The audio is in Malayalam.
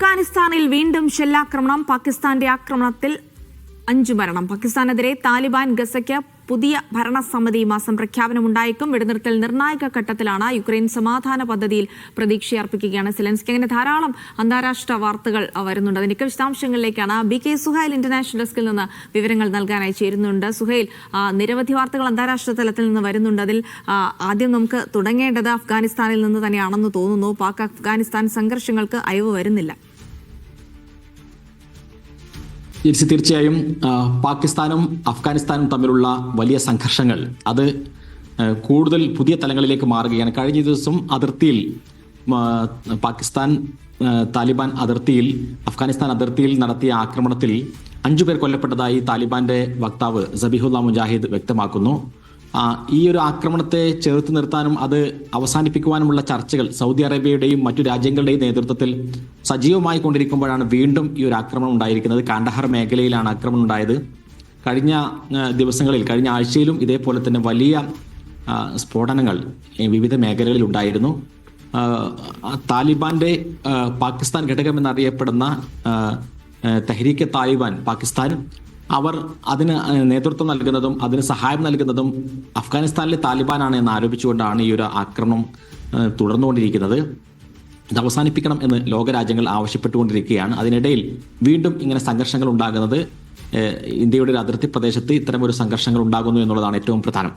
അഫ്ഗാനിസ്ഥാനിൽ വീണ്ടും ഷെല്ലാക്രമണം. പാകിസ്ഥാന്റെ ആക്രമണത്തിൽ 5 മരണം. പാകിസ്ഥാനെതിരെ താലിബാൻ ഗസയ്ക്ക് പുതിയ ഭരണസമിതി മാസം പ്രഖ്യാപനമുണ്ടായേക്കും. വെടിനിർത്തൽ നിർണായക ഘട്ടത്തിലാണ്. യുക്രൈൻ സമാധാന പദ്ധതിയിൽ പ്രതീക്ഷയർപ്പിക്കുകയാണ് സെലൻസ്കി. അങ്ങനെ ധാരാളം അന്താരാഷ്ട്ര വാർത്തകൾ വരുന്നുണ്ട്. അതിന്റെ വിശദാംശങ്ങളിലേക്കാണ് BK സുഹൈൽ ഇന്റർനാഷണൽ ഡെസ്കിൽ നിന്ന് വിവരങ്ങൾ നൽകാനായി ചേരുന്നുണ്ട്. സുഹൈൽ, നിരവധി വാർത്തകൾ അന്താരാഷ്ട്ര തലത്തിൽ നിന്ന് വരുന്നുണ്ട്. അതിൽ ആദ്യം നമുക്ക് തുടങ്ങേണ്ടത് അഫ്ഗാനിസ്ഥാനിൽ നിന്ന് തന്നെയാണെന്ന് തോന്നുന്നു. പാക് അഫ്ഗാനിസ്ഥാൻ സംഘർഷങ്ങൾക്ക് അയവ് വരുന്നില്ല. തീർച്ചയായും പാകിസ്ഥാനും അഫ്ഗാനിസ്ഥാനും തമ്മിലുള്ള വലിയ സംഘർഷങ്ങൾ അത് കൂടുതൽ പുതിയ തലങ്ങളിലേക്ക് മാറുകയാണ്. കഴിഞ്ഞ ദിവസം അതിർത്തിയിൽ പാകിസ്ഥാൻ താലിബാൻ അതിർത്തിയിൽ അഫ്ഗാനിസ്ഥാൻ അതിർത്തിയിൽ നടത്തിയ ആക്രമണത്തിൽ 5 പേർ കൊല്ലപ്പെട്ടതായി താലിബാന്റെ വക്താവ് സബീഹുല്ല മുജാഹിദ് വ്യക്തമാക്കുന്നു. ഈ ഒരു ആക്രമണത്തെ ചെറുത്തു നിർത്താനും അത് അവസാനിപ്പിക്കുവാനുമുള്ള ചർച്ചകൾ സൗദി അറേബ്യയുടെയും മറ്റു രാജ്യങ്ങളുടെയും നേതൃത്വത്തിൽ സജീവമായി കൊണ്ടിരിക്കുമ്പോഴാണ് വീണ്ടും ഈ ഒരു ആക്രമണം ഉണ്ടായിരിക്കുന്നത്. കാണ്ഡഹാർ മേഖലയിലാണ് ആക്രമണം ഉണ്ടായത്. കഴിഞ്ഞ ദിവസങ്ങളിൽ, കഴിഞ്ഞ ആഴ്ചയിലും ഇതേപോലെ തന്നെ വലിയ സ്ഫോടനങ്ങൾ വിവിധ മേഖലകളിൽ ഉണ്ടായിരുന്നു. താലിബാന്റെ പാകിസ്ഥാൻ ഘടകം എന്നറിയപ്പെടുന്ന തെഹ്രീക്ക് താലിബാൻ പാകിസ്ഥാൻ, അവർ അതിന് നേതൃത്വം നൽകുന്നതും അതിന് സഹായം നൽകുന്നതും അഫ്ഗാനിസ്ഥാനിലെ താലിബാനാണ് എന്ന് ആരോപിച്ചുകൊണ്ടാണ് ഈ ഒരു ആക്രമണം തുടർന്നുകൊണ്ടിരിക്കുന്നത്. ഇത് അവസാനിപ്പിക്കണം എന്ന് ലോകരാജ്യങ്ങൾ ആവശ്യപ്പെട്ടുകൊണ്ടിരിക്കുകയാണ്. അതിനിടയിൽ വീണ്ടും ഇങ്ങനെ സംഘർഷങ്ങൾ ഉണ്ടാകുന്നത്, ഇന്ത്യയുടെ ഒരു അതിർത്തി പ്രദേശത്ത് ഇത്തരമൊരു സംഘർഷങ്ങൾ ഉണ്ടാകുന്നു എന്നുള്ളതാണ് ഏറ്റവും പ്രധാനം.